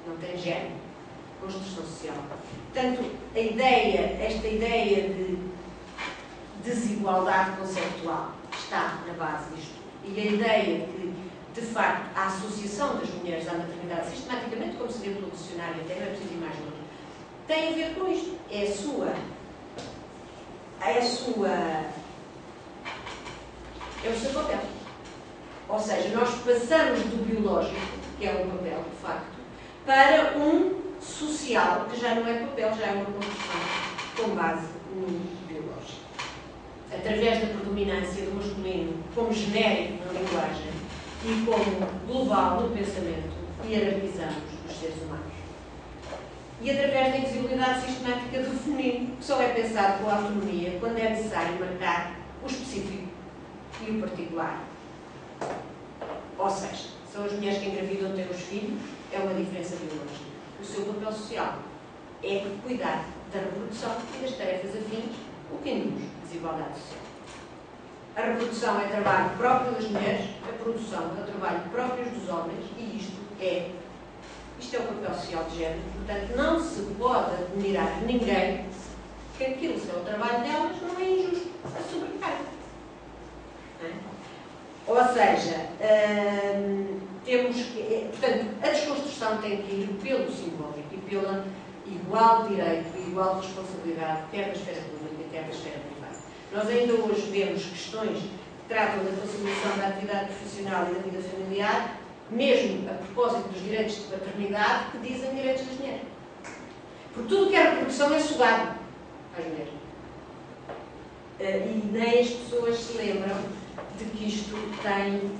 não tem género. Construção social. Portanto, esta ideia de desigualdade conceptual está na base disto. E a ideia que, de facto, a associação das mulheres à maternidade, sistematicamente, como se vê pelo dicionário, até não é preciso ir mais longe, tem a ver com isto. É o seu papel. Ou seja, nós passamos do biológico, que é um papel, de facto, para um social, que já não é papel, já é uma construção com base no biológico. Através da predominância do masculino como genérico na linguagem e como global no pensamento, hierarquizamos os seres humanos. E através da invisibilidade sistemática do feminino, que só é pensado com a autonomia quando é necessário marcar o específico e o particular. Ou seja, são as mulheres que engravidam ter os filhos, é uma diferença biológica. O seu papel social é cuidar da reprodução e das tarefas afins, o que induz desigualdade social. A reprodução é trabalho próprio das mulheres, a produção é o trabalho próprio dos homens e isto é o papel social de género. Portanto, não se pode admirar ninguém que aquilo que é o trabalho delas não é injusto a sobrecarga. Ou seja, portanto, a desconstrução tem que ir pelo simbólico e pela igual direito e igual responsabilidade, quer da esfera pública, quer da esfera privada. Nós ainda hoje vemos questões que tratam da conciliação da atividade profissional e da vida familiar, mesmo a propósito dos direitos de paternidade, que dizem direitos das mulheres. Porque tudo que é reprodução é sugado às mulheres. E nem as pessoas se lembram de que isto tem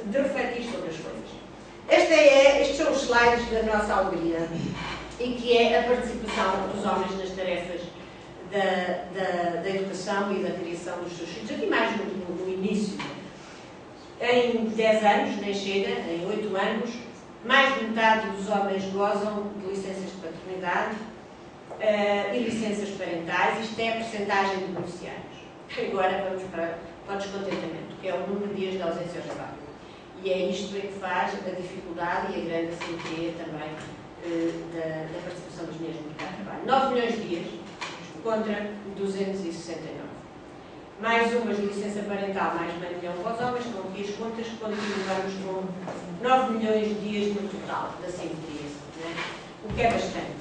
de refletir sobre as coisas. Estes são os slides da nossa alegria, e que é a participação dos homens nas tarefas da educação e da criação dos seus filhos. Aqui mais no início. Em 10 anos, nem chega, em 8 anos, mais de metade dos homens gozam de licenças de paternidade e licenças parentais. Isto é a percentagem de beneficiários. Agora vamos para o descontentamento, que é o número de dias de ausência ao trabalho. E é isto que faz a dificuldade e a grande assimetria também da participação das mulheres no mercado de trabalho. 9 milhões de dias contra 269. Mais umas de licença parental, mais meio milhão para os homens, estão aqui as contas, continuamos com 9 milhões de dias no total da assimetria, né? O que é bastante.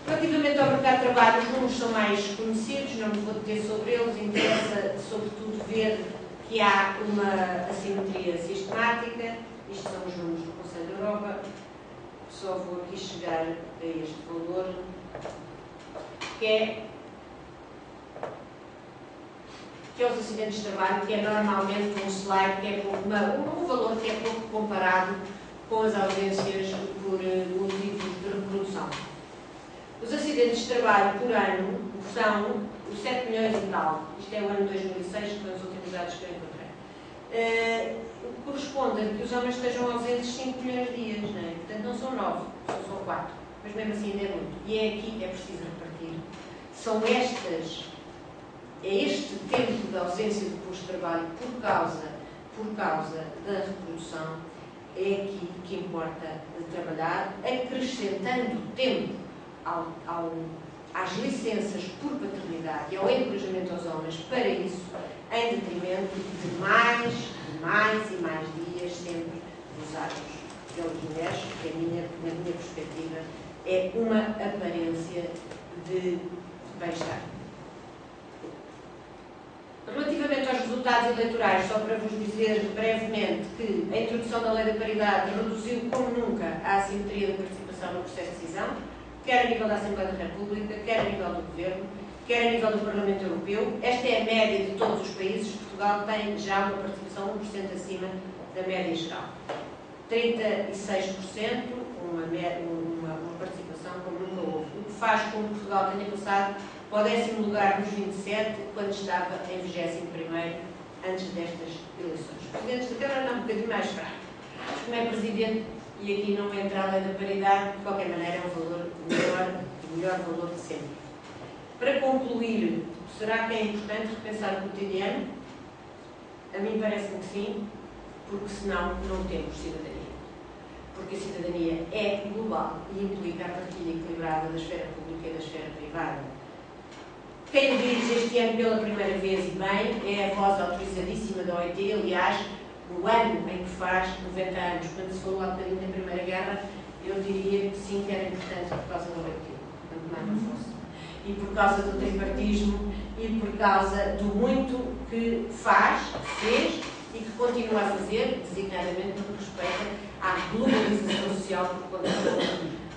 Relativamente ao mercado de trabalho, os números são mais conhecidos, não me vou deter sobre eles, interessa sobretudo ver que há uma assimetria sistemática. Isto são os números do Conselho da Europa. Só vou aqui chegar a este valor, que é os acidentes de trabalho, que é normalmente um slide, que é um valor que é pouco comparado com as ausências por motivos de reprodução. Os acidentes de trabalho por ano são os 7 milhões e tal. Isto é o ano 2006, que são os últimos dados que eu encontrei. Corresponde a que os homens estejam ausentes 5 milhões de dias, não é? Portanto, não são 9, são só 4. Mas mesmo assim ainda é muito. E é aqui que é preciso repartir. É este tempo de ausência de posto de trabalho por causa da reprodução, é aqui que importa trabalhar, acrescentando tempo às licenças por paternidade e ao encorajamento aos homens para isso, em detrimento de mais e mais dias sempre usados pelas mulheres, que na minha perspectiva é uma aparência de bem-estar. Relativamente aos resultados eleitorais, só para vos dizer brevemente que a introdução da lei da paridade reduziu como nunca a assimetria da participação no processo de decisão, quer a nível da Assembleia da República, quer a nível do Governo, quer a nível do Parlamento Europeu. Esta é a média de todos os países. Portugal tem já uma participação 1% acima da média geral. 36%, uma participação como nunca houve. O que faz com que Portugal tenha passado para o 10º lugar dos 27, quando estava em 21º, antes destas eleições. Os presidentes da Câmara estão um bocadinho mais fracos. Mas como é presidente, e aqui não entra a lei da paridade, de qualquer maneira é um valor o melhor valor de sempre. Para concluir, será que é importante repensar o cotidiano? A mim parece-me que sim, porque senão não temos cidadania. Porque a cidadania é global e implica a partilha equilibrada da esfera pública e da esfera privada. Quem o diz este ano pela primeira vez, e bem, é a voz autorizadíssima da OIT, aliás, no ano em que faz 90 anos. Quando se falou há bocadinho da Primeira Guerra, eu diria que sim, que era importante por causa da OIT, quanto mais não fosse. E por causa do tripartismo e por causa do muito que faz, que fez e que continua a fazer, designadamente no que respeita à globalização social, por conta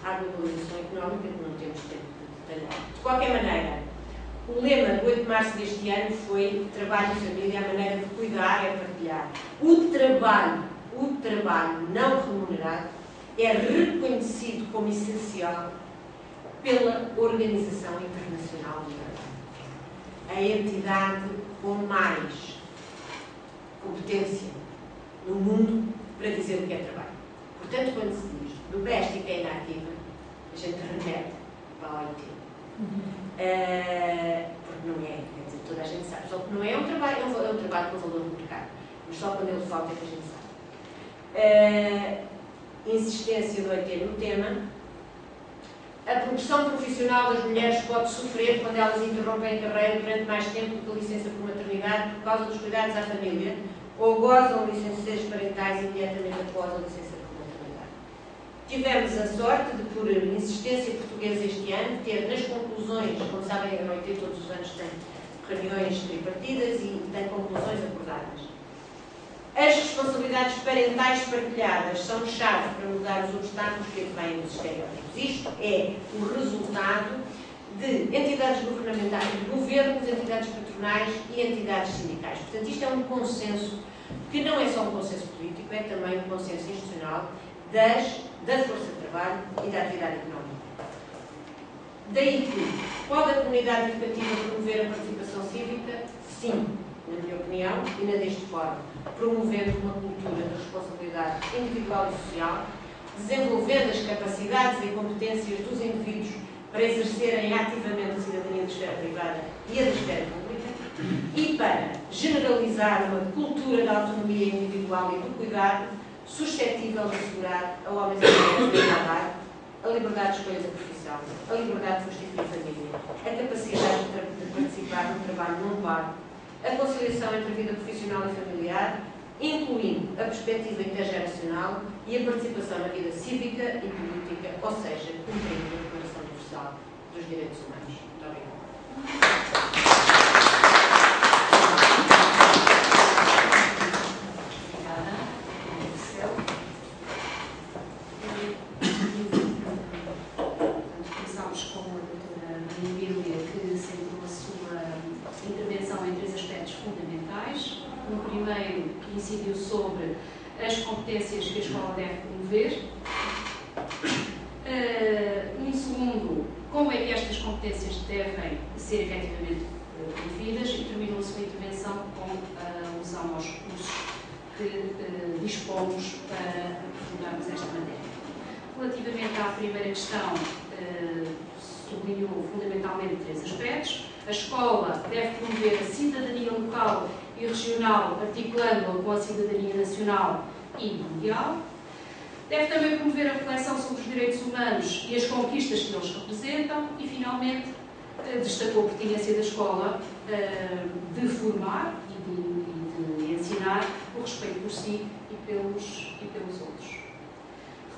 à globalização económica, que não temos tempo de detalhar. De qualquer maneira, o lema do 8 de março deste ano foi trabalho e família, a maneira de cuidar é partilhar. O trabalho não remunerado é reconhecido como essencial pela Organização Internacional do Trabalho, a entidade com mais competência no mundo para dizer o que é trabalho. Portanto, quando se diz doméstica e inativa, a gente remete para a OIT. Porque não é, quer dizer, toda a gente sabe, só que não é um trabalho, é um trabalho com valor no mercado, mas só quando ele falta é que a gente sabe. Insistência do OIT no tema. A progressão profissional das mulheres pode sofrer quando elas interrompem a carreira durante mais tempo do que a licença por maternidade por causa dos cuidados à família ou gozam licenças parentais imediatamente após a licença por maternidade. Tivemos a sorte de, por insistência portuguesa este ano, ter nas conclusões, como sabem, a OIT todos os anos tem reuniões tripartidas e tem conclusões acordadas. As responsabilidades parentais partilhadas são chave para mudar os obstáculos que vêm dos estereótipos. Isto é o resultado de entidades governamentais, de governos, entidades patronais e entidades sindicais. Portanto, isto é um consenso que não é só um consenso político, é também um consenso institucional da força de trabalho e da atividade económica. Daí que pode a comunidade educativa promover a participação cívica? Sim, na minha opinião, e na deste fórum, promovendo uma cultura de responsabilidade individual e social, desenvolvendo as capacidades e competências dos indivíduos para exercerem ativamente a cidadania da esfera privada e a da esfera pública, e para generalizar uma cultura de autonomia individual e do cuidado suscetível de assegurar a homens e mulheres a igualdade, a liberdade de escolha da profissão, a liberdade de constituir família, a capacidade de participar no trabalho não pago, a conciliação entre a vida profissional e familiar, incluindo a perspectiva intergeracional e a participação na vida cívica e política, ou seja, cumprindo a Declaração Universal dos Direitos Humanos. Muito obrigada. Começámos com a doutora Maria Emília, que centrou a sua intervenção em 3 aspectos fundamentais. No primeiro, que incidiu sobre as competências que a escola deve promover. No segundo, como é que estas competências devem ser efetivamente promovidas, e terminou a sua intervenção com a alusão aos recursos que dispomos para aprofundarmos esta matéria. Relativamente à primeira questão, sublinhou fundamentalmente 3 aspectos. A escola deve promover a cidadania local e regional, articulando-a com a cidadania nacional e mundial. Deve também promover a reflexão sobre os direitos humanos e as conquistas que eles representam. E, finalmente, destacou a pertinência da escola de formar e de ensinar o respeito por si e pelos outros.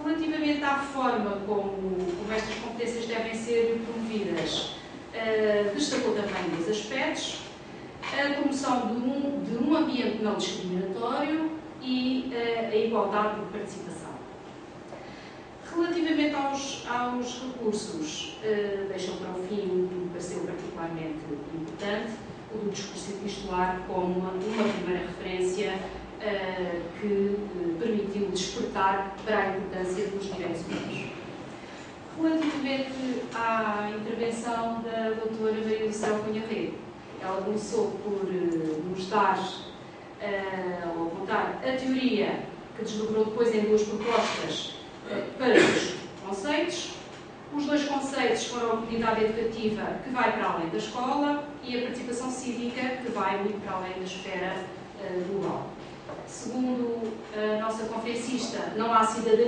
Relativamente à forma como estas competências devem ser promovidas, destacou também 2 aspectos: a promoção de um ambiente não discriminatório e a igualdade de participação. Relativamente aos recursos, deixou para o fim um que me pareceu particularmente importante, o do discurso epistolar como uma primeira referência que permitiu despertar para a importância dos direitos humanos. Relativamente à intervenção da doutora Maria do Céu Cunha Rego, ela começou por nos dar, ou apontar, a teoria que desdobrou depois em 2 propostas para os conceitos. Os 2 conceitos foram a comunidade educativa, que vai para além da escola, e a participação cívica, que vai muito para além da esfera global. Segundo a nossa conferencista, não há cidadania